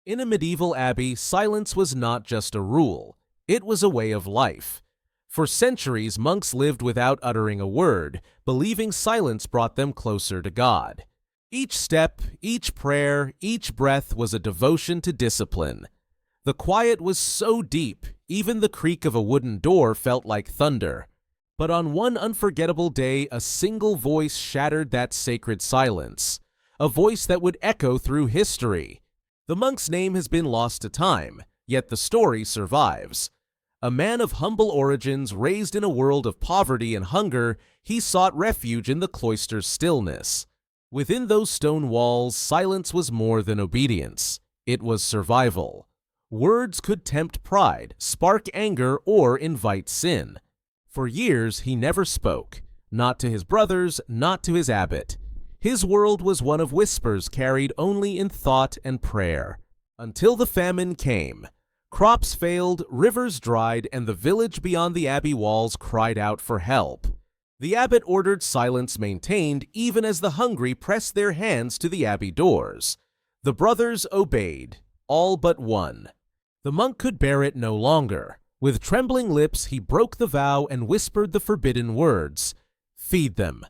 In a medieval abbey, silence was not just a rule, it was a way of life. For centuries, monks lived without uttering a word, believing silence brought them closer to God. Each step, each prayer, each breath was a devotion to discipline. The quiet was so deep, even the creak of a wooden door felt like thunder. But on one unforgettable day, a single voice shattered that sacred silence, a voice that would echo through history. The monk's name has been lost to time, yet the story survives. A man of humble origins, raised in a world of poverty and hunger, he sought refuge in the cloister's stillness. Within those stone walls, silence was more than obedience. It was survival. Words could tempt pride, spark anger, or invite sin. For years, he never spoke, not to his brothers, not to his abbot. His world was one of whispers carried only in thought and prayer. Until the famine came. Crops failed, rivers dried, and the village beyond the abbey walls cried out for help. The abbot ordered silence maintained even as the hungry pressed their hands to the abbey doors. The brothers obeyed, all but one. The monk could bear it no longer. With trembling lips, he broke the vow and whispered the forbidden words, "Feed them."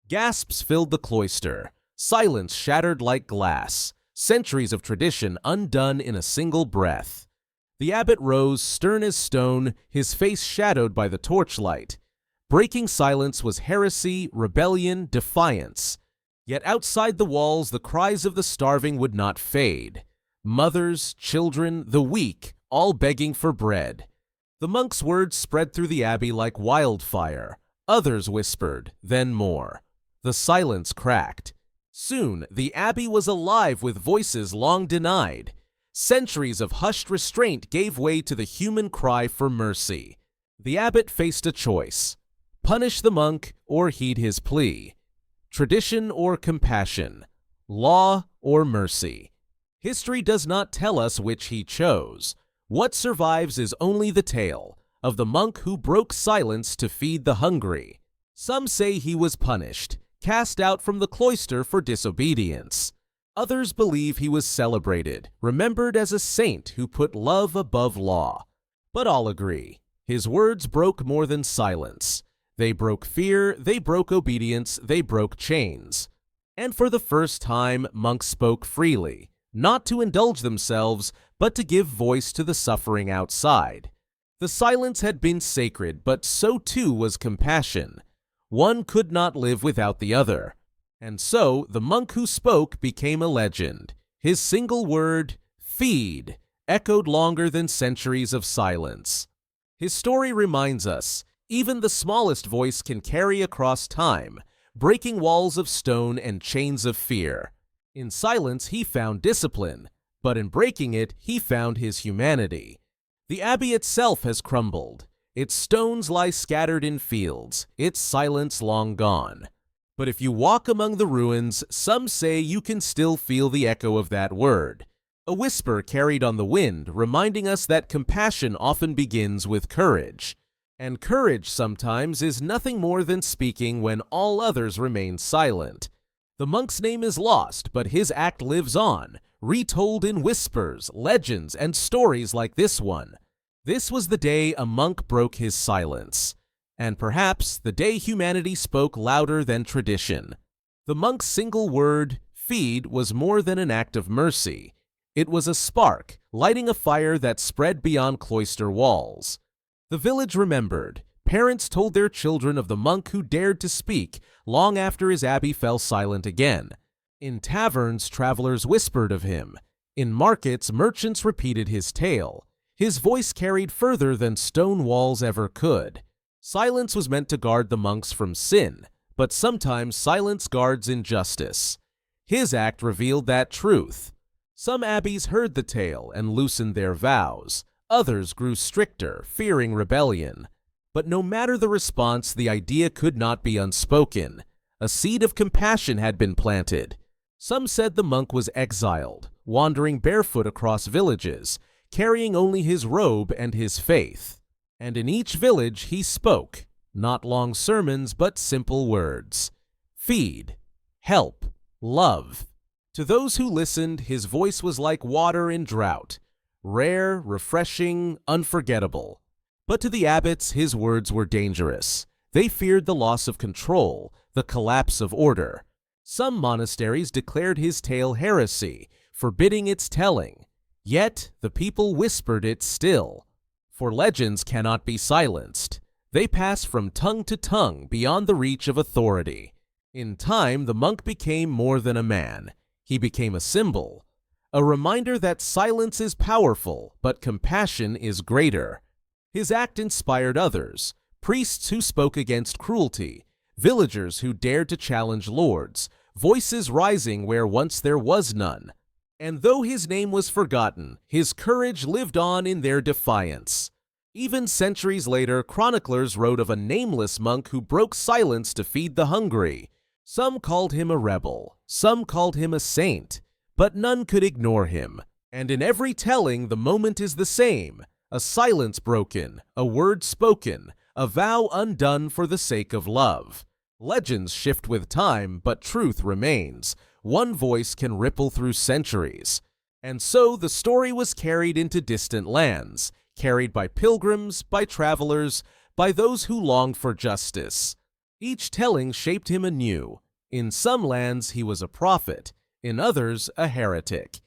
Gasps filled the cloister. Silence shattered like glass. Centuries of tradition undone in a single breath. The abbot rose, stern as stone, his face shadowed by the torchlight. Breaking silence was heresy, rebellion, defiance. Yet outside the walls, the cries of the starving would not fade. Mothers, children, the weak, all begging for bread. The monk's words spread through the abbey like wildfire. Others whispered, then more. The silence cracked. Soon, the abbey was alive with voices long denied. Centuries of hushed restraint gave way to the human cry for mercy. The abbot faced a choice: punish the monk or heed his plea. Tradition or compassion. Law or mercy. History does not tell us which he chose. What survives is only the tale of the monk who broke silence to feed the hungry. Some say he was punished, cast out from the cloister for disobedience. Others believe he was celebrated, remembered as a saint who put love above law. But all agree, his words broke more than silence. They broke fear, they broke obedience, they broke chains. And for the first time, monks spoke freely, not to indulge themselves, but to give voice to the suffering outside. The silence had been sacred, but so too was compassion. One could not live without the other. And so, the monk who spoke became a legend. His single word, "Feed," echoed longer than centuries of silence. His story reminds us, even the smallest voice can carry across time, breaking walls of stone and chains of fear. In silence, he found discipline, but in breaking it, he found his humanity. The abbey itself has crumbled. Its stones lie scattered in fields, its silence long gone. But if you walk among the ruins, some say you can still feel the echo of that word. A whisper carried on the wind, reminding us that compassion often begins with courage. And courage sometimes is nothing more than speaking when all others remain silent. The monk's name is lost, but his act lives on, retold in whispers, legends, and stories like this one. This was the day a monk broke his silence. And perhaps the day humanity spoke louder than tradition. The monk's single word, "feed," was more than an act of mercy. It was a spark, lighting a fire that spread beyond cloister walls. The village remembered. Parents told their children of the monk who dared to speak long after his abbey fell silent again. In taverns, travelers whispered of him. In markets, merchants repeated his tale. His voice carried further than stone walls ever could. Silence was meant to guard the monks from sin, but sometimes silence guards injustice. His act revealed that truth. Some abbeys heard the tale and loosened their vows. Others grew stricter, fearing rebellion. But no matter the response, the idea could not be unspoken. A seed of compassion had been planted. Some said the monk was exiled, wandering barefoot across villages, carrying only his robe and his faith. And in each village he spoke, not long sermons but simple words. Feed, help, love. To those who listened, his voice was like water in drought, rare, refreshing, unforgettable. But to the abbots, his words were dangerous. They feared the loss of control, the collapse of order. Some monasteries declared his tale heresy, forbidding its telling. Yet the people whispered it still. For legends cannot be silenced. They pass from tongue to tongue beyond the reach of authority. In time, the monk became more than a man. He became a symbol, a reminder that silence is powerful, but compassion is greater. His act inspired others, priests who spoke against cruelty, villagers who dared to challenge lords, voices rising where once there was none. And though his name was forgotten, his courage lived on in their defiance. Even centuries later, chroniclers wrote of a nameless monk who broke silence to feed the hungry. Some called him a rebel, some called him a saint, but none could ignore him. And in every telling, the moment is the same: a silence broken, a word spoken, a vow undone for the sake of love. Legends shift with time, but truth remains. One voice can ripple through centuries. And so the story was carried into distant lands, carried by pilgrims, by travelers, by those who longed for justice. Each telling shaped him anew. In some lands he was a prophet, in others a heretic.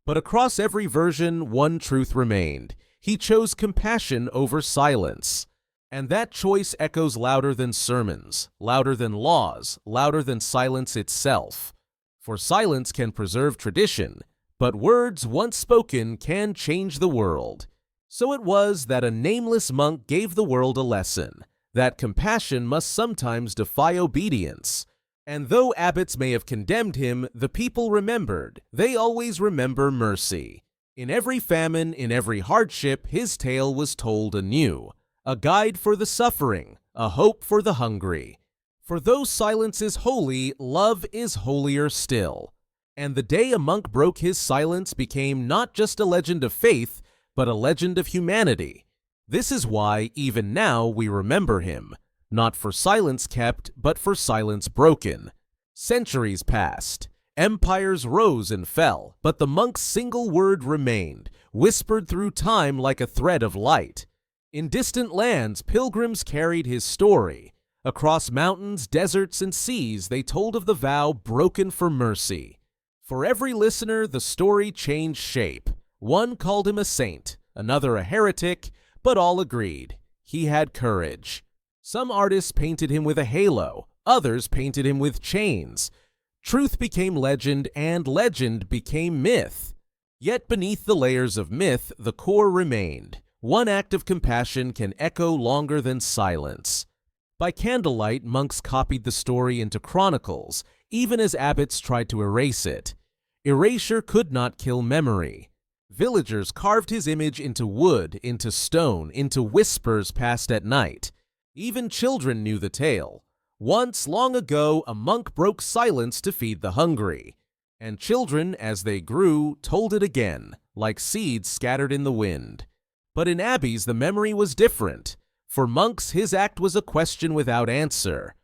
But across every version, one truth remained. He chose compassion over silence. And that choice echoes louder than sermons, louder than laws, louder than silence itself. For silence can preserve tradition, but words once spoken can change the world. So it was that a nameless monk gave the world a lesson, that compassion must sometimes defy obedience. And though abbots may have condemned him, the people remembered. They always remember mercy. In every famine, in every hardship, his tale was told anew. A guide for the suffering, a hope for the hungry. For though silence is holy, love is holier still. And the day a monk broke his silence became not just a legend of faith, but a legend of humanity. This is why, even now, we remember him, not for silence kept, but for silence broken. Centuries passed. Empires rose and fell, but the monk's single word remained, whispered through time like a thread of light. In distant lands, pilgrims carried his story. Across mountains, deserts, and seas, they told of the vow broken for mercy. For every listener, the story changed shape. One called him a saint, another a heretic, but all agreed. He had courage. Some artists painted him with a halo, others painted him with chains. Truth became legend, and legend became myth. Yet beneath the layers of myth, the core remained. One act of compassion can echo longer than silence. By candlelight, monks copied the story into chronicles, even as abbots tried to erase it. Erasure could not kill memory. Villagers carved his image into wood, into stone, into whispers passed at night. Even children knew the tale. Once, long ago, a monk broke silence to feed the hungry. And children, as they grew, told it again, like seeds scattered in the wind. But in abbeys, the memory was different. For monks, his act was a question without answer.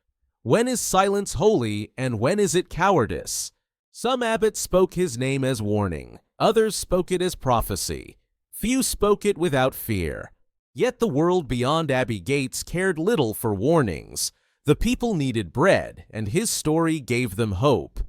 When is silence holy, and when is it cowardice? Some abbots spoke his name as warning. Others spoke it as prophecy. Few spoke it without fear. Yet the world beyond abbey gates cared little for warnings. The people needed bread, and his story gave them hope.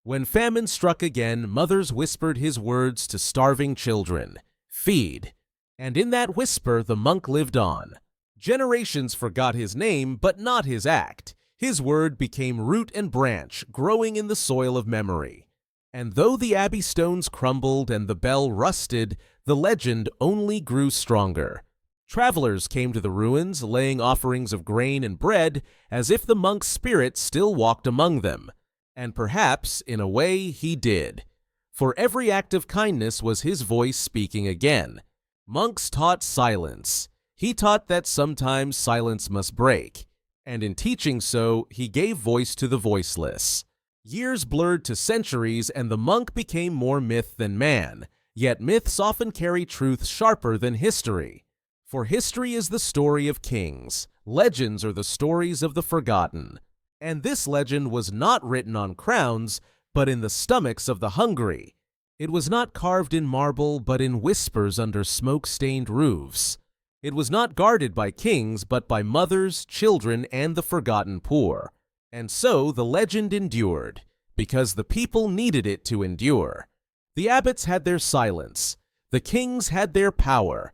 When famine struck again, mothers whispered his words to starving children: "Feed." And in that whisper, the monk lived on. Generations forgot his name, but not his act. His word became root and branch, growing in the soil of memory. And though the abbey stones crumbled and the bell rusted, the legend only grew stronger. Travelers came to the ruins, laying offerings of grain and bread, as if the monk's spirit still walked among them. And perhaps, in a way, he did. For every act of kindness was his voice speaking again. Monks taught silence. He taught that sometimes silence must break. And in teaching so, he gave voice to the voiceless. Years blurred to centuries, and the monk became more myth than man. Yet myths often carry truth sharper than history. For history is the story of kings. Legends are the stories of the forgotten. And this legend was not written on crowns, but in the stomachs of the hungry. It was not carved in marble, but in whispers under smoke-stained roofs. It was not guarded by kings, but by mothers, children, and the forgotten poor. And so the legend endured, because the people needed it to endure. The abbots had their silence, the kings had their power,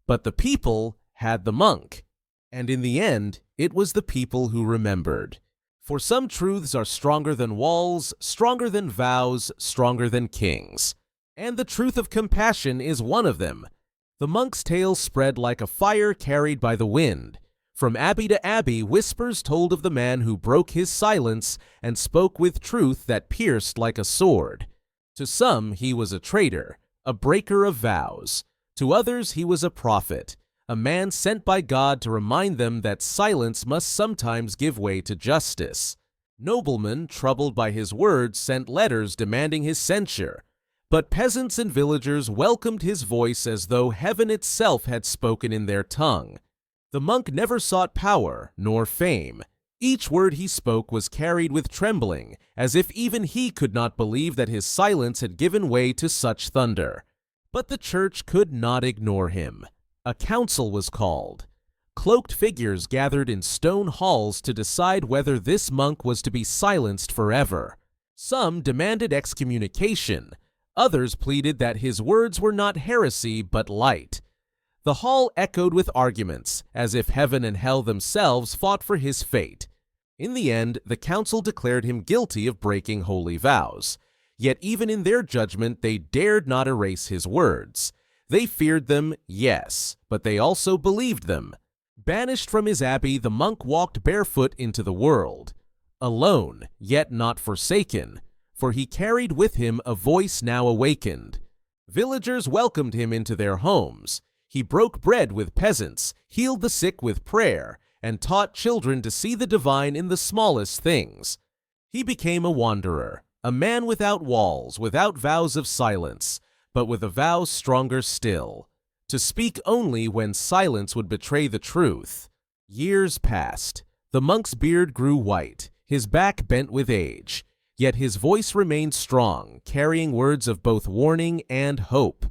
but the people had the monk. And in the end, it was the people who remembered. For some truths are stronger than walls, stronger than vows, stronger than kings. And the truth of compassion is one of them. The monk's tale spread like a fire carried by the wind. From abbey to abbey, whispers told of the man who broke his silence and spoke with truth that pierced like a sword. To some, he was a traitor, a breaker of vows. To others, he was a prophet, a man sent by God to remind them that silence must sometimes give way to justice. Noblemen, troubled by his words, sent letters demanding his censure. But peasants and villagers welcomed his voice as though heaven itself had spoken in their tongue. The monk never sought power nor fame. Each word he spoke was carried with trembling, as if even he could not believe that his silence had given way to such thunder. But the church could not ignore him. A council was called. Cloaked figures gathered in stone halls to decide whether this monk was to be silenced forever. Some demanded excommunication. Others pleaded that his words were not heresy but light. The hall echoed with arguments, as if heaven and hell themselves fought for his fate. In the end, the council declared him guilty of breaking holy vows. Yet even in their judgment, they dared not erase his words. They feared them, yes, but they also believed them. Banished from his abbey, the monk walked barefoot into the world. Alone, yet not forsaken, for he carried with him a voice now awakened. Villagers welcomed him into their homes. He broke bread with peasants, healed the sick with prayer, and taught children to see the divine in the smallest things. He became a wanderer, a man without walls, without vows of silence, but with a vow stronger still, to speak only when silence would betray the truth. Years passed. The monk's beard grew white, his back bent with age, yet his voice remained strong, carrying words of both warning and hope.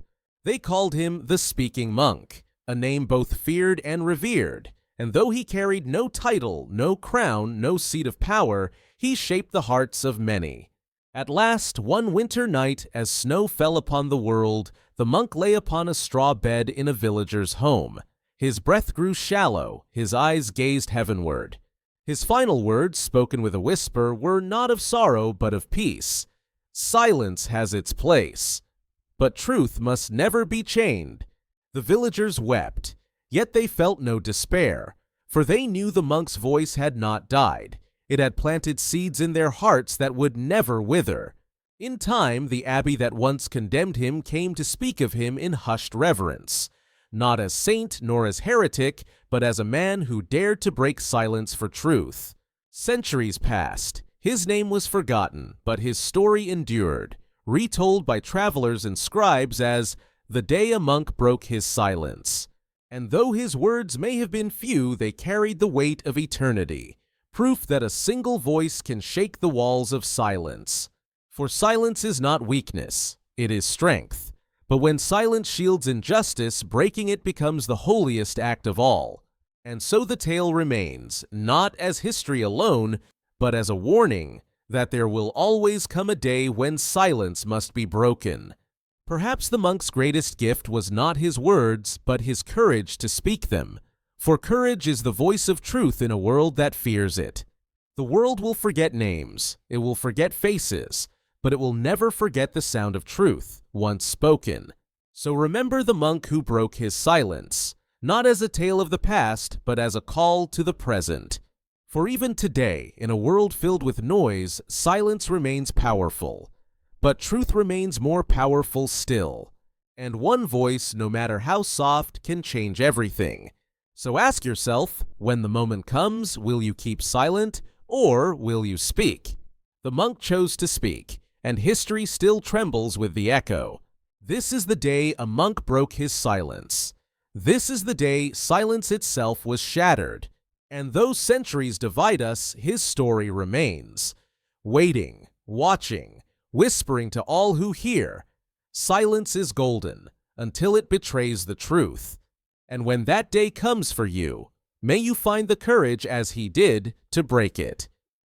They called him the Speaking Monk, a name both feared and revered, and though he carried no title, no crown, no seat of power, he shaped the hearts of many. At last, one winter night, as snow fell upon the world, the monk lay upon a straw bed in a villager's home. His breath grew shallow, his eyes gazed heavenward. His final words, spoken with a whisper, were not of sorrow but of peace. Silence has its place, but truth must never be chained. The villagers wept, yet they felt no despair, for they knew the monk's voice had not died. It had planted seeds in their hearts that would never wither. In time, the abbey that once condemned him came to speak of him in hushed reverence, not as saint nor as heretic, but as a man who dared to break silence for truth. Centuries passed. His name was forgotten, but his story endured, retold by travelers and scribes as the day a monk broke his silence. And though his words may have been few, they carried the weight of eternity. Proof that a single voice can shake the walls of silence. For silence is not weakness, it is strength. But when silence shields injustice, breaking it becomes the holiest act of all. And so the tale remains, not as history alone, but as a warning that there will always come a day when silence must be broken. Perhaps the monk's greatest gift was not his words, but his courage to speak them. For courage is the voice of truth in a world that fears it. The world will forget names, it will forget faces, but it will never forget the sound of truth, once spoken. So remember the monk who broke his silence, not as a tale of the past, but as a call to the present. For even today, in a world filled with noise, silence remains powerful. But truth remains more powerful still. And one voice, no matter how soft, can change everything. So ask yourself, when the moment comes, will you keep silent, or will you speak? The monk chose to speak, and history still trembles with the echo. This is the day a monk broke his silence. This is the day silence itself was shattered. And though centuries divide us, his story remains. Waiting, watching, whispering to all who hear, "Silence is golden until it betrays the truth." And when that day comes for you, may you find the courage as he did to break it.